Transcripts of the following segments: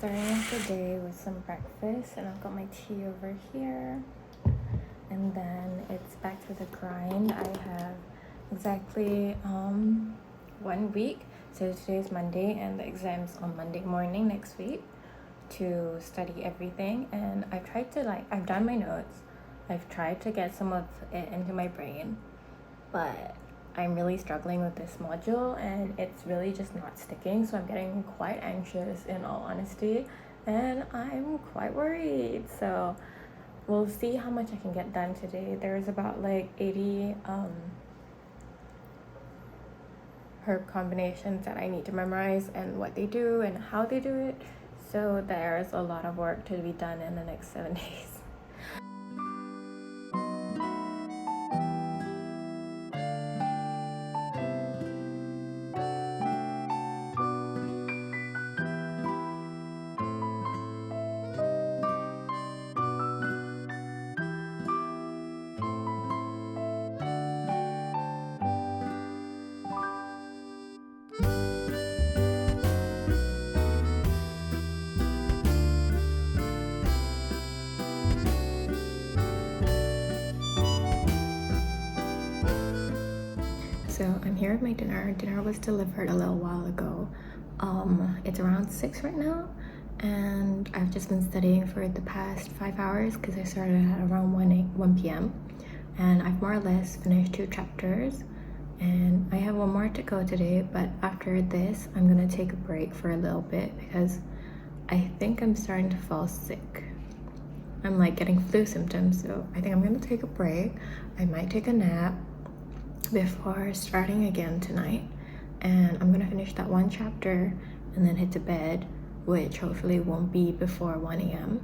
starting off the day with some breakfast, and I've got my tea over here. And then it's back to the grind. I have exactly 1 week. So today's Monday, and the exam's on Monday morning next week to study everything. And I've done my notes. I've tried to get some of it into my brain, but I'm really struggling with this module and it's really just not sticking, so I'm getting quite anxious in all honesty, and I'm quite worried. So we'll see how much I can get done today. There's about like 80 herb combinations that I need to memorize and what they do and how they do it. So there's a lot of work to be done in the next 7 days. So I'm here with my dinner. Dinner was delivered a little while ago. It's around 6 right now, and I've just been studying for the past 5 hours because I started at around 1 p.m. and I've more or less finished 2 chapters, and I have 1 more to go today. But after this, I'm gonna take a break for a little bit because I think I'm starting to fall sick. I'm like getting flu symptoms, so I think I'm gonna take a break. I might take a nap before starting again tonight, and I'm gonna finish that 1 chapter and then head to bed, which hopefully won't be before 1 a.m.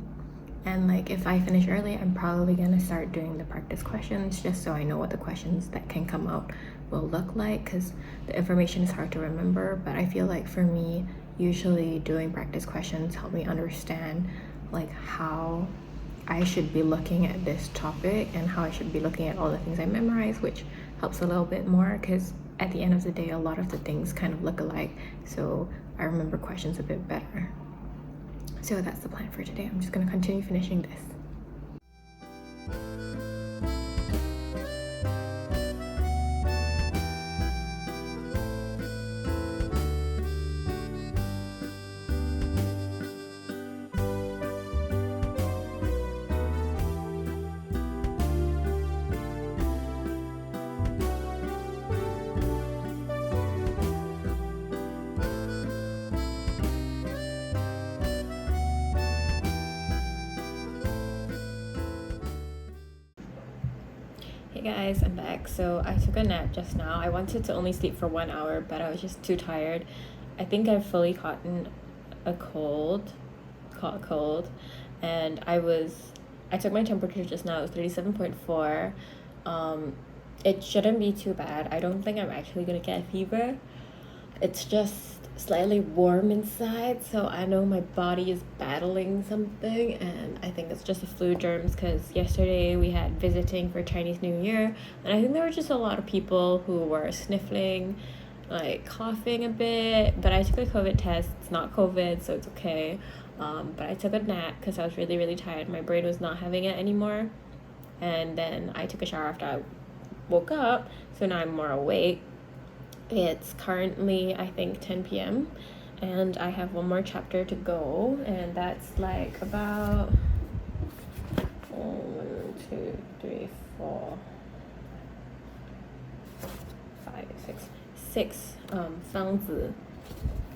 And like if I finish early, I'm probably gonna start doing the practice questions just so I know what the questions that can come out will look like, because the information is hard to remember. But I feel like for me, usually doing practice questions help me understand like how I should be looking at this topic and how I should be looking at all the things I memorize, which helps a little bit more because at the end of the day, a lot of the things kind of look alike, so I remember questions a bit better. So that's the plan for today. I'm just going to continue finishing this. Hey guys, I'm back. So I took a nap just now. I wanted to only sleep for 1 hour, but I was just too tired. I think I've fully caught a cold, and I took my temperature just now. It was 37.4. It shouldn't be too bad. I don't think I'm actually gonna get a fever. It's just slightly warm inside, so I know my body is battling something, and I think it's just the flu germs because yesterday we had visiting for Chinese New Year, and I think there were just a lot of people who were sniffling, like coughing a bit. But I took a COVID test. It's not COVID, so it's okay. But I took a nap because I was really, really tired. My brain was not having it anymore, and then I took a shower after I woke up, so now I'm more awake. It's currently, I think, 10 p.m. and I have 1 more chapter to go, and that's like about 1, 2, 3, 4, 5, 6 方子.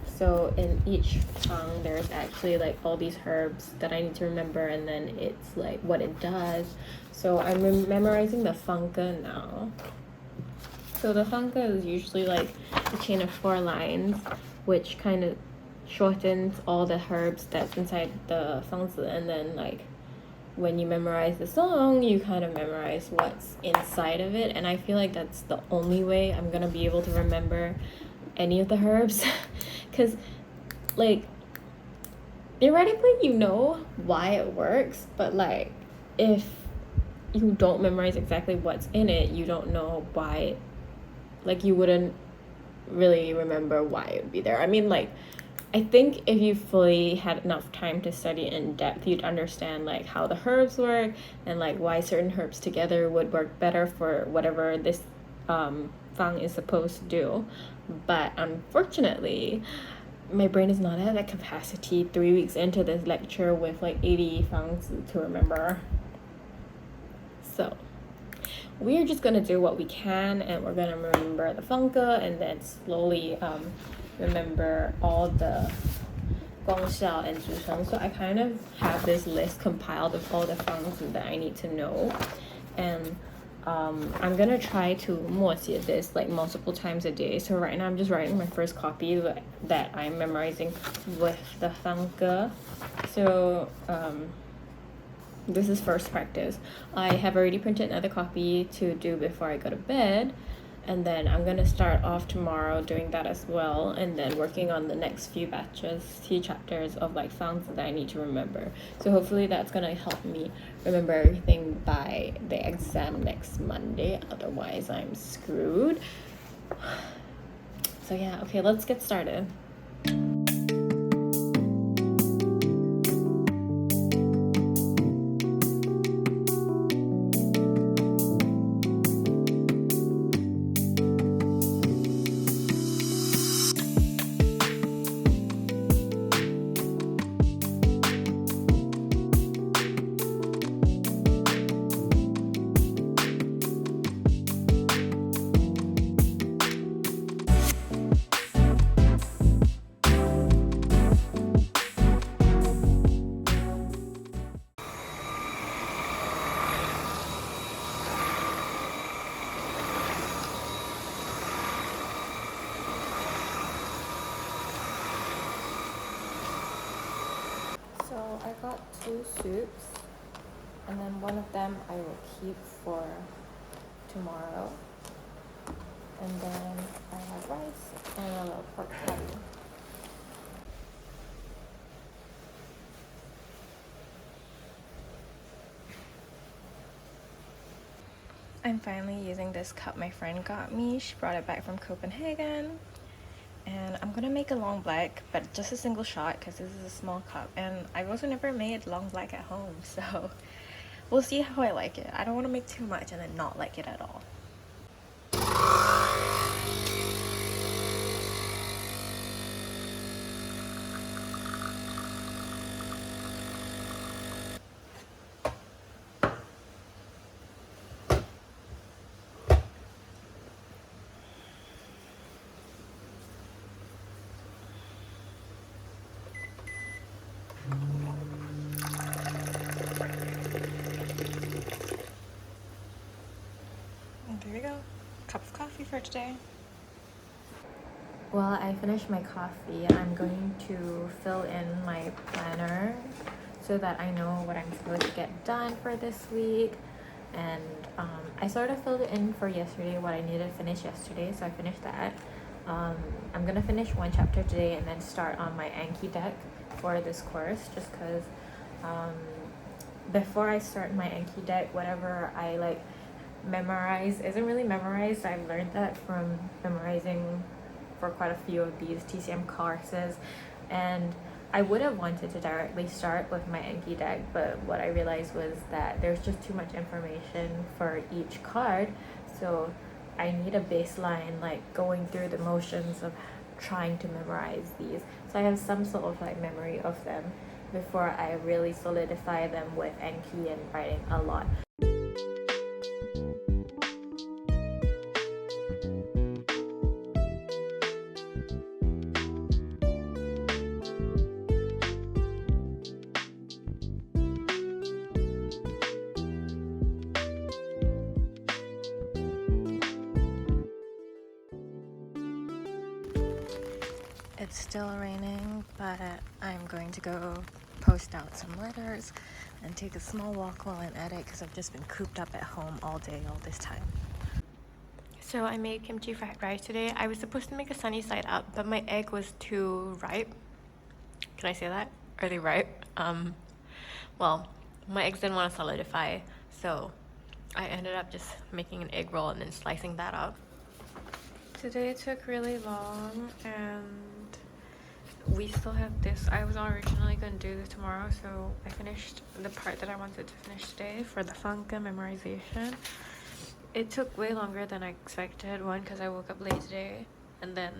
So in each fang, there's actually like all these herbs that I need to remember, and then it's like what it does. So I'm memorizing the fangke now. So the fangke is usually like a chain of 4 lines, which kind of shortens all the herbs that's inside the fangzi, and then like when you memorize the song, you kind of memorize what's inside of it. And I feel like that's the only way I'm gonna be able to remember any of the herbs, because like theoretically you know why it works, but like if you don't memorize exactly what's in it, you don't know why. Like you wouldn't really remember why it would be there. I mean, like I think if you fully had enough time to study in depth, you'd understand like how the herbs work and like why certain herbs together would work better for whatever this fang is supposed to do. But unfortunately, my brain is not at that capacity 3 weeks into this lecture with like 80 fangs to remember. So we're just gonna do what we can, and we're gonna remember the funka and then slowly remember all the 功效 and 组成. So I kind of have this list compiled of all the fangs that I need to know, and I'm gonna try to 默写 this like multiple times a day. So right now I'm just writing my first copy that I'm memorizing with the funka. So this is first practice. I have already printed another copy to do before I go to bed, and then I'm gonna start off tomorrow doing that as well, and then working on the next few batches, few chapters of like sounds that I need to remember. So hopefully that's gonna help me remember everything by the exam next Monday. Otherwise, I'm screwed. So yeah, okay, let's get started. So I got 2 soups, and then one of them I will keep for tomorrow. And then I have rice and a little pork patty. I'm finally using this cup my friend got me. She brought it back from Copenhagen. And I'm gonna make a long black, but just a single shot because this is a small cup. And I've also never made long black at home, so we'll see how I like it. I don't want to make too much and then not like it at all. And there you go, cup of coffee for today. Well, I finished my coffee. I'm going to fill in my planner so that I know what I'm supposed to get done for this week. And I sort of filled it in for yesterday, what I needed to finish yesterday, so I finished that. I'm gonna finish one chapter today and then start on my Anki deck for this course, just because before I start my Anki deck, whatever I like memorize isn't really memorized. I've learned that from memorizing for quite a few of these TCM courses, and I would have wanted to directly start with my Anki deck, but what I realized was that there's just too much information for each card, so I need a baseline, like going through the motions of trying to memorize these, so I have some sort of like memory of them before I really solidify them with Anki and writing a lot. It's still raining, but I'm going to go post out some letters and take a small walk while I edit because I've just been cooped up at home all day, all this time. So I made kimchi fried rice today. I was supposed to make a sunny side up, but my egg was too ripe. Can I say that? Early ripe. Well, my eggs didn't want to solidify, so I ended up just making an egg roll and then slicing that up. Today took really long, and we still have this. I was originally going to do this tomorrow, so I finished the part that I wanted to finish today for the Funka memorization. It took way longer than I expected. One, because I woke up late today, and then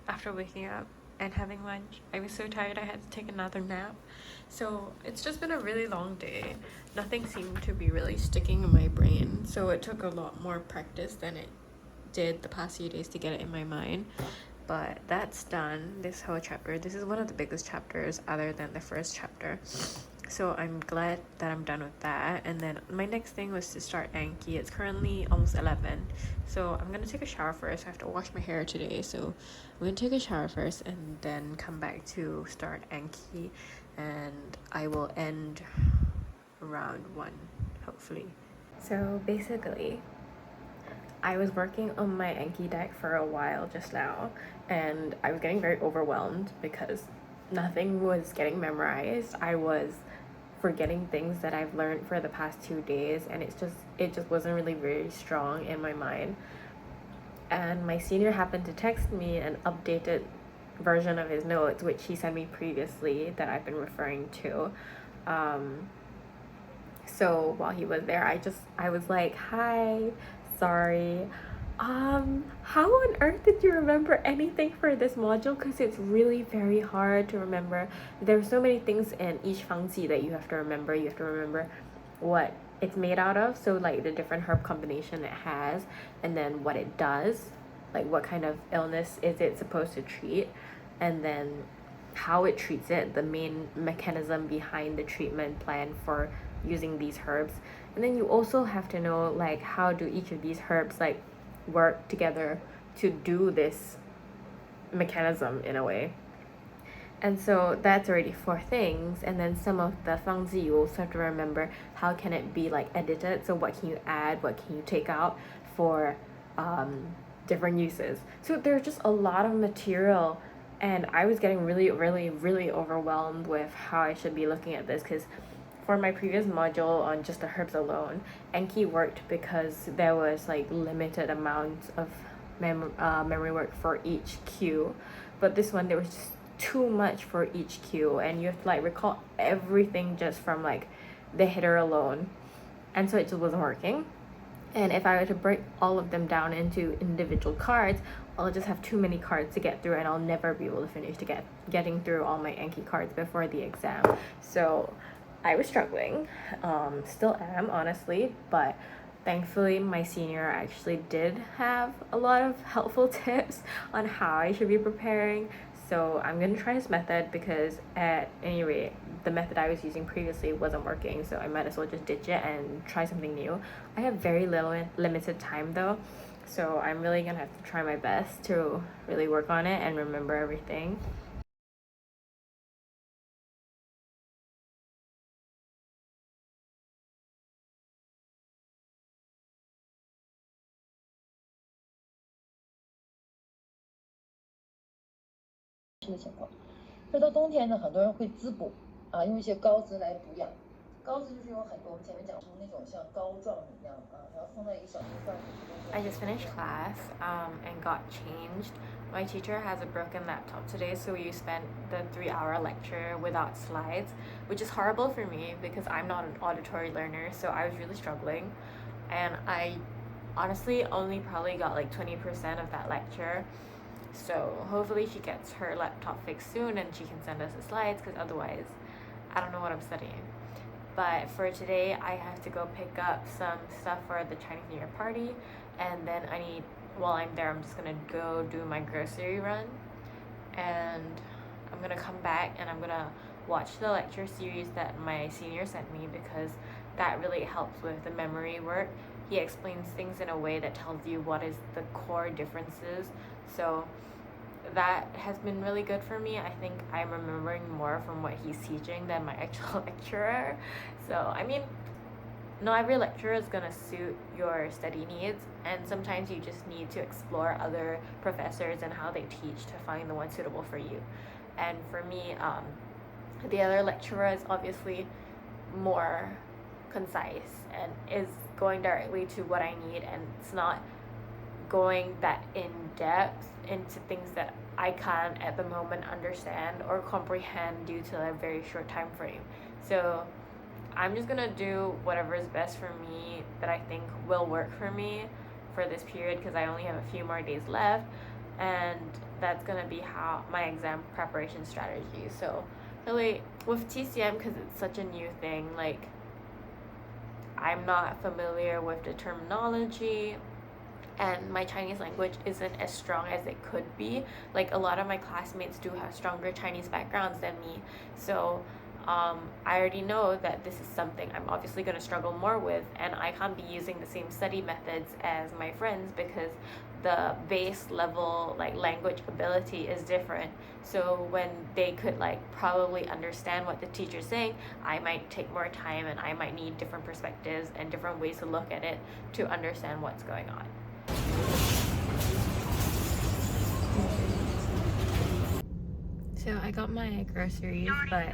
after waking up and having lunch, I was so tired I had to take another nap. So it's just been a really long day. Nothing seemed to be really sticking in my brain, so it took a lot more practice than it did the past few days to get it in my mind. But that's done, this whole chapter. This is one of the biggest chapters other than the first chapter. So I'm glad that I'm done with that. And then my next thing was to start Anki. It's currently almost 11. So I'm gonna take a shower first. I have to wash my hair today. So I'm gonna take a shower first and then come back to start Anki. And I will end around 1, hopefully. So basically, I was working on my Anki deck for a while just now, and I was getting very overwhelmed because nothing was getting memorized. I was forgetting things that I've learned for the past 2 days, and it just wasn't really very strong in my mind. And my senior happened to text me an updated version of his notes, which he sent me previously, that I've been referring to. So while he was there, I was like, hi, sorry, how on earth did you remember anything for this module? Because it's really very hard to remember. There's so many things in each fangji that you have to remember. You have to remember what it's made out of, so like the different herb combination it has, and then what it does, like what kind of illness is it supposed to treat, and then how it treats it, the main mechanism behind the treatment plan for using these herbs. And then you also have to know like how do each of these herbs like work together to do this mechanism in a way. And so that's already 4 things. And then some of the fangzi you also have to remember how can it be like edited, so what can you add, what can you take out for different uses. So there's just a lot of material, and I was getting really overwhelmed with how I should be looking at this, because for my previous module on just the herbs alone, Anki worked because there was like limited amounts of memory work for each cue, but this one there was just too much for each cue, and you have to like recall everything just from like the hitter alone, and so it just wasn't working. And if I were to break all of them down into individual cards, I'll just have too many cards to get through, and I'll never be able to finish to getting through all my Anki cards before the exam. So I was struggling, still am honestly, but thankfully my senior actually did have a lot of helpful tips on how I should be preparing. So I'm gonna try his method, because at any rate the method I was using previously wasn't working, so I might as well just ditch it and try something new. I have very limited time though, so I'm really gonna have to try my best to really work on it and remember everything.的情况。而到冬天呢，很多人会滋补啊，用一些膏子来补养。膏子就是有很多，我们前面讲出那种像膏状一样啊，然后放在一个小瓶罐里。I just finished class and got changed. My teacher has a broken laptop today, so we spent the 3-hour lecture without slides, which is horrible for me because I'm not an auditory learner, so I was really struggling. And I honestly only probably got like 20% of that lecture. So hopefully she gets her laptop fixed soon and she can send us the slides, because otherwise I don't know what I'm studying. But for today, I have to go pick up some stuff for the Chinese New Year party, and then while I'm there, I'm just gonna go do my grocery run, and I'm gonna come back and I'm gonna watch the lecture series that my senior sent me, because that really helps with the memory work. He explains things in a way that tells you what is the core differences, so that has been really good for me. I think I'm remembering more from what he's teaching than my actual lecturer. So I mean, not every lecturer is gonna suit your study needs, and sometimes you just need to explore other professors and how they teach to find the one suitable for you. And for me, the other lecturer is obviously more concise and is going directly to what I need, and it's not going that in depth into things that I can't at the moment understand or comprehend due to a very short time frame. So I'm just gonna do whatever is best for me that I think will work for me for this period, because I only have a few more days left, and that's gonna be how my exam preparation strategy. So really with TCM, because it's such a new thing, like I'm not familiar with the terminology, and my Chinese language isn't as strong as it could be. Like a lot of my classmates do have stronger Chinese backgrounds than me, so I already know that this is something I'm obviously going to struggle more with, and I can't be using the same study methods as my friends because the base level like language ability is different. So when they could like probably understand what the teacher's saying, I might take more time and I might need different perspectives and different ways to look at it to understand what's going on. So I got my groceries, but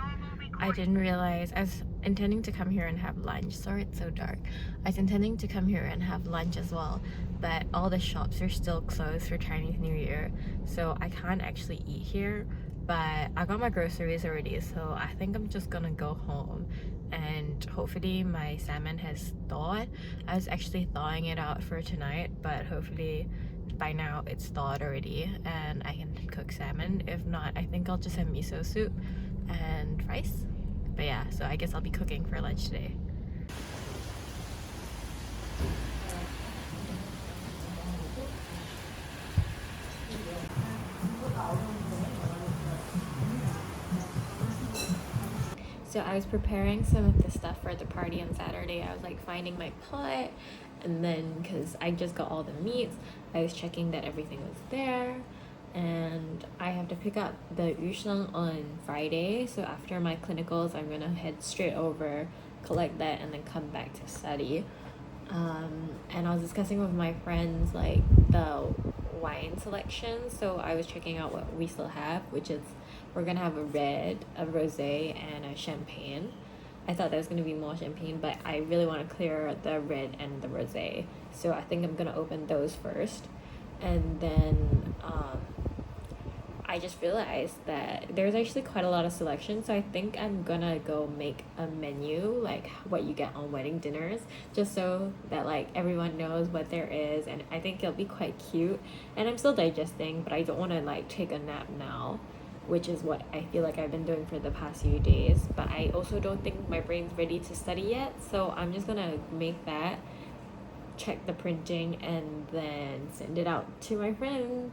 I didn't realize I was intending to come here and have lunch. Sorry it's so dark. I was intending to come here and have lunch as well, but all the shops are still closed for Chinese New Year, so I can't actually eat here. But I got my groceries already, so I think I'm just gonna go home and hopefully my salmon has thawed. I was actually thawing it out for tonight, but hopefully by now it's thawed already and I can cook salmon. If not, I think I'll just have miso soup and rice. But yeah, so I guess I'll be cooking for lunch today. So I was preparing some of the stuff for the party on Saturday. I was like finding my pot, and then because I just got all the meats, I was checking that everything was there. And I have to pick up the yusheng on Friday, so after my clinicals I'm gonna head straight over, collect that, and then come back to study. And I was discussing with my friends like the wine selection, so I was checking out what we still have, which is we're gonna have a red, a rosé, and a champagne. I thought there was gonna be more champagne, but I really want to clear the red and the rosé, so I think I'm gonna open those first. And then I just realized that there's actually quite a lot of selection, so I think I'm gonna go make a menu like what you get on wedding dinners, just so that like everyone knows what there is, and I think it'll be quite cute. And I'm still digesting, but I don't want to like take a nap now, which is what I feel like I've been doing for the past few days. But I also don't think my brain's ready to study yet, so I'm just gonna make that, check the printing, and then send it out to my friends.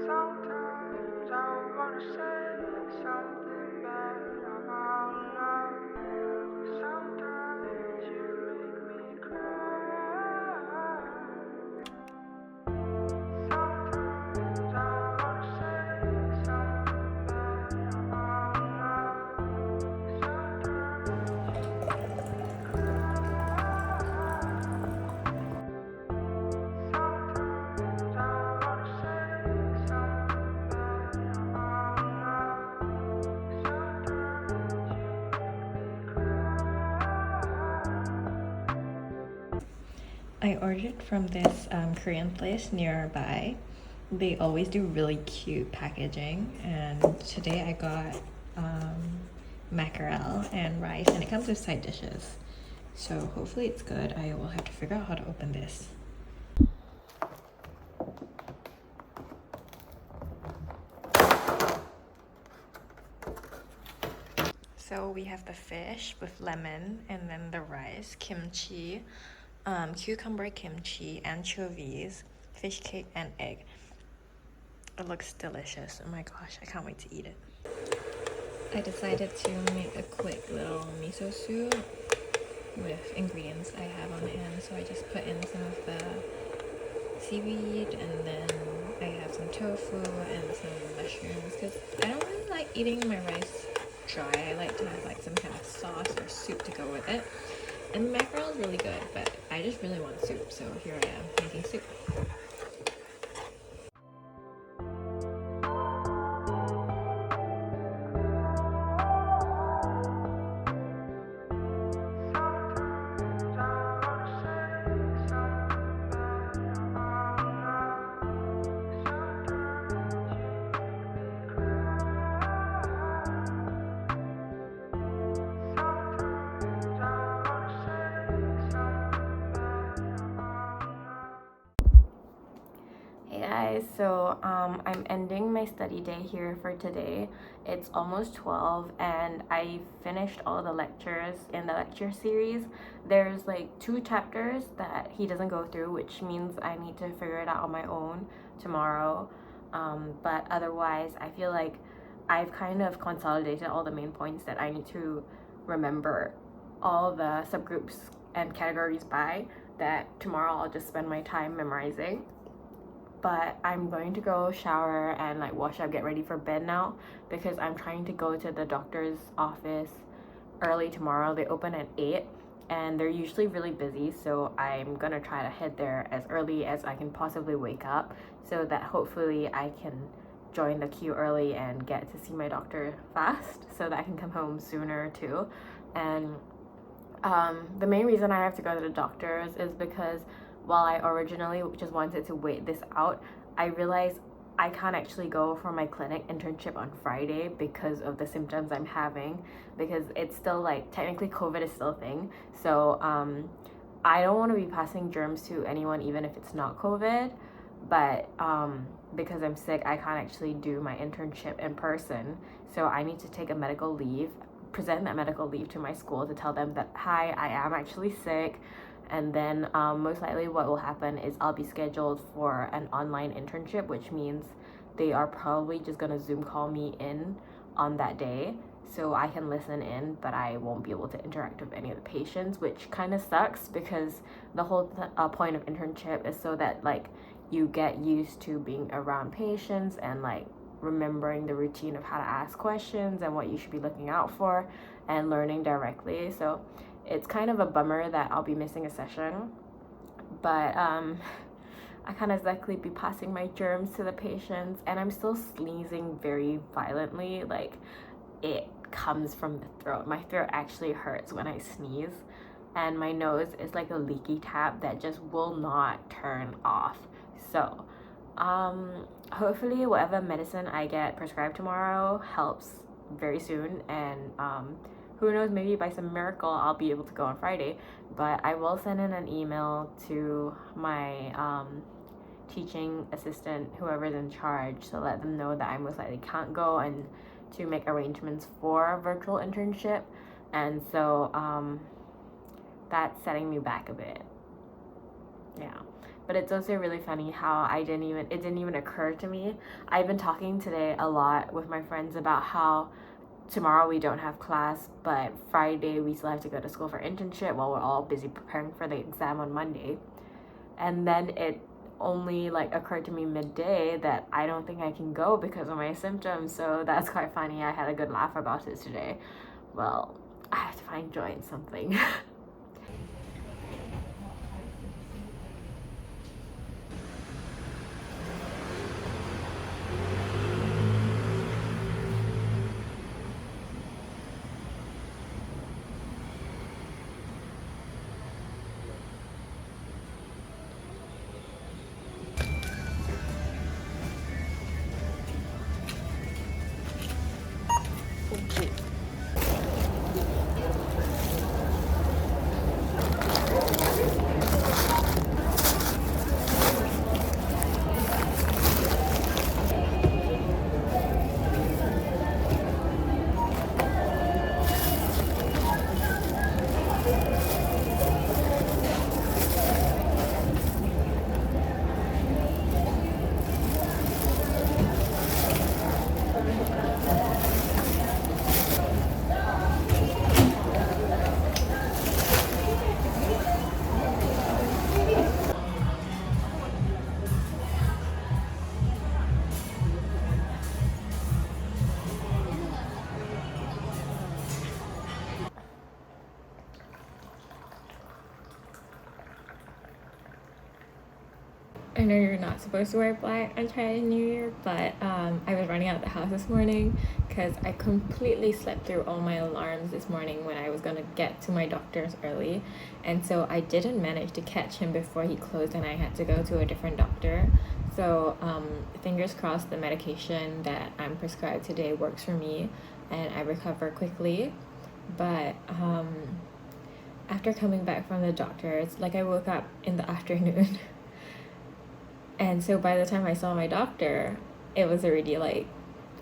Sometimes I wanna say something bad about love. Sometimes you make me cry. Sometimes I wanna say something bad about love. Sometimes I ordered from this Korean place nearby. They always do really cute packaging, and today I got mackerel and rice, and it comes with side dishes. So hopefully it's good. I will have to figure out how to open this. So we have the fish with lemon, and then the rice, kimchi, cucumber kimchi, anchovies, fish cake, and egg. It looks delicious. Oh my gosh, I can't wait to eat it. I decided to make a quick little miso soup with ingredients I have on hand. So I just put in some of the seaweed, and then I have some tofu and some mushrooms, because I don't really like eating my rice dry. I like to have like some kind of sauce or soup to go with it. And the mackerel is really good, but I just really want soup, so here I am making soup. Hey guys, so I'm ending my study day here for today. It's almost 12 and I finished all the lectures in the lecture series. There's like 2 chapters that he doesn't go through, which means I need to figure it out on my own tomorrow. But otherwise, I feel like I've kind of consolidated all the main points that I need to remember all the subgroups and categories by, that tomorrow I'll just spend my time memorizing. But I'm going to go shower and like wash up, get ready for bed now, because I'm trying to go to the doctor's office early tomorrow. They open at 8 and they're usually really busy, so I'm gonna try to head there as early as I can possibly wake up, so that hopefully I can join the queue early and get to see my doctor fast, so that I can come home sooner too. And the main reason I have to go to the doctor's is because while I originally just wanted to wait this out, I realized I can't actually go for my clinic internship on Friday because of the symptoms I'm having, because it's still like technically COVID is still a thing. So I don't want to be passing germs to anyone even if it's not COVID, but because I'm sick, I can't actually do my internship in person. So I need to take a medical leave, present that medical leave to my school to tell them that, hi, I am actually sick. And then most likely what will happen is I'll be scheduled for an online internship, which means they are probably just gonna Zoom call me in on that day, so I can listen in, but I won't be able to interact with any of the patients, which kind of sucks, because the whole point of internship is so that like you get used to being around patients and like remembering the routine of how to ask questions and what you should be looking out for and learning directly. So it's kind of a bummer that I'll be missing a session, but I can't exactly be passing my germs to the patients, and I'm still sneezing very violently. Like, it comes from the throat. My throat actually hurts when I sneeze, and my nose is like a leaky tap that just will not turn off. So hopefully whatever medicine I get prescribed tomorrow helps very soon, and who knows, maybe by some miracle I'll be able to go on Friday. But I will send in an email to my teaching assistant, whoever's in charge, to let them know that I most likely can't go, and to make arrangements for a virtual internship. And so that's setting me back a bit. Yeah. But it's also really funny how it didn't even occur to me. I've been talking today a lot with my friends about how tomorrow we don't have class, but Friday we still have to go to school for internship while we're all busy preparing for the exam on Monday. And then it only like occurred to me midday that I don't think I can go because of my symptoms. So that's quite funny. I had a good laugh about it today. Well, I have to find joy in something. I know you're not supposed to wear black on Chinese New Year, but I was running out of the house this morning because I completely slept through all my alarms this morning when I was going to get to my doctor's early. And so I didn't manage to catch him before he closed, and I had to go to a different doctor. So fingers crossed the medication that I'm prescribed today works for me and I recover quickly. But after coming back from the doctor, it's like I woke up in the afternoon And so by the time I saw my doctor, it was already like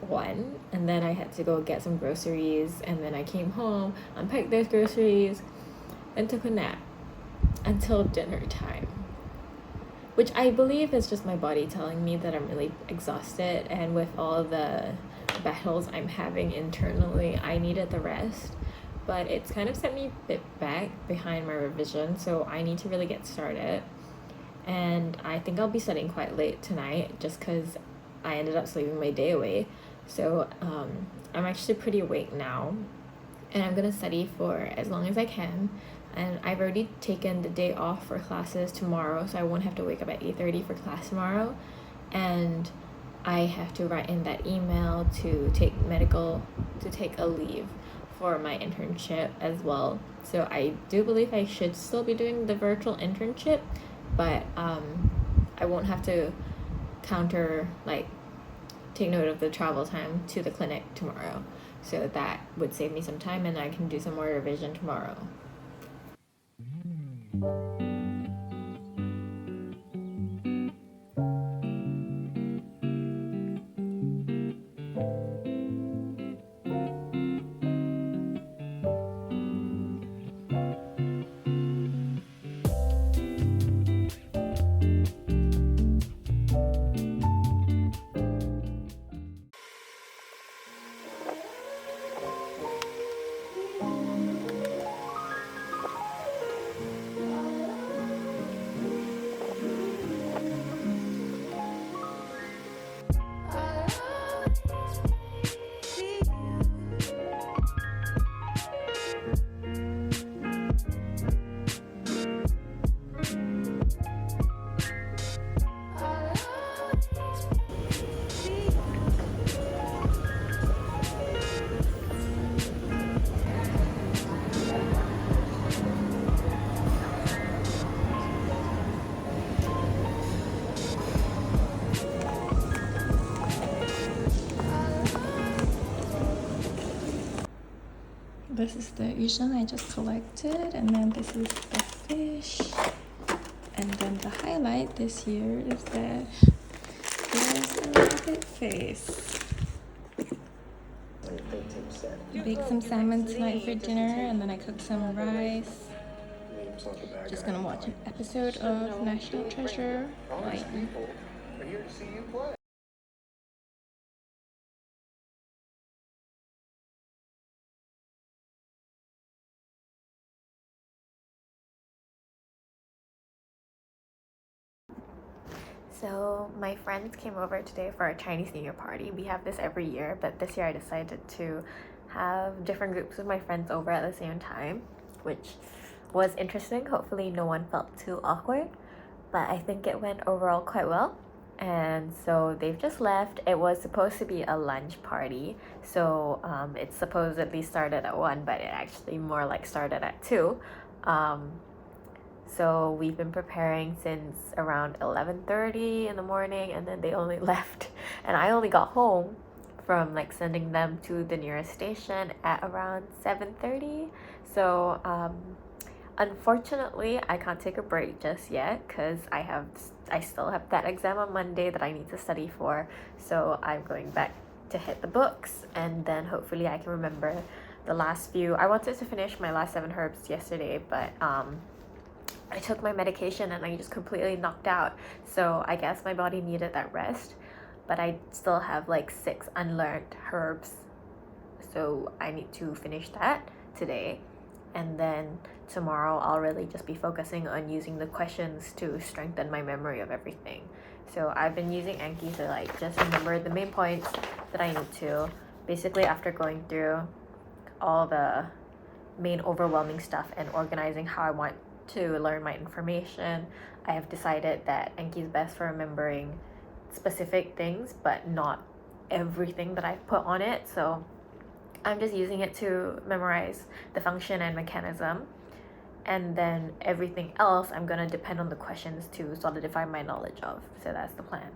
1, and then I had to go get some groceries, and then I came home, unpacked those groceries, and took a nap until dinner time, which I believe is just my body telling me that I'm really exhausted, and with all the battles I'm having internally, I needed the rest. But it's kind of set me a bit back behind my revision, so I need to really get started. And I think I'll be studying quite late tonight just because I ended up sleeping my day away. So I'm actually pretty awake now, and I'm gonna study for as long as I can. And I've already taken the day off for classes tomorrow, so I won't have to wake up at 8:30 for class tomorrow. And I have to write in that email to take a leave for my internship as well. So I do believe I should still be doing the virtual internship, but I won't have to take note of the travel time to the clinic tomorrow. So that would save me some time, and I can do some more revision tomorrow. This is the yusheng I just collected, and then this is the fish. And then the highlight this year is that there's a rabbit face. Baked some salmon tonight for dinner, and then I cooked some rice. Just gonna watch an episode of National Treasure. So my friends came over today for our Chinese New Year party. We have this every year, but this year I decided to have different groups of my friends over at the same time, which was interesting. Hopefully no one felt too awkward, but I think it went overall quite well. And so they've just left. It was supposed to be a lunch party, so it supposedly started at 1, but it actually more like started at 2. So we've been preparing since around 11:30 in the morning, and then they only left, and I only got home from like sending them to the nearest station at around 7:30. So unfortunately I can't take a break just yet because I still have that exam on Monday that I need to study for. So I'm going back to hit the books, and then hopefully I can remember the last few. I wanted to finish my last 7 herbs yesterday, but I took my medication and I just completely knocked out. So I guess my body needed that rest, but I still have like 6 unlearned herbs. So I need to finish that today. And then tomorrow I'll really just be focusing on using the questions to strengthen my memory of everything. So I've been using Anki to like just remember the main points that I need to. Basically, after going through all the main overwhelming stuff and organizing how I want to learn my information, I have decided that Anki is best for remembering specific things, but not everything that I've put on it. So I'm just using it to memorize the function and mechanism, and then everything else I'm gonna depend on the questions to solidify my knowledge of. So that's the plan.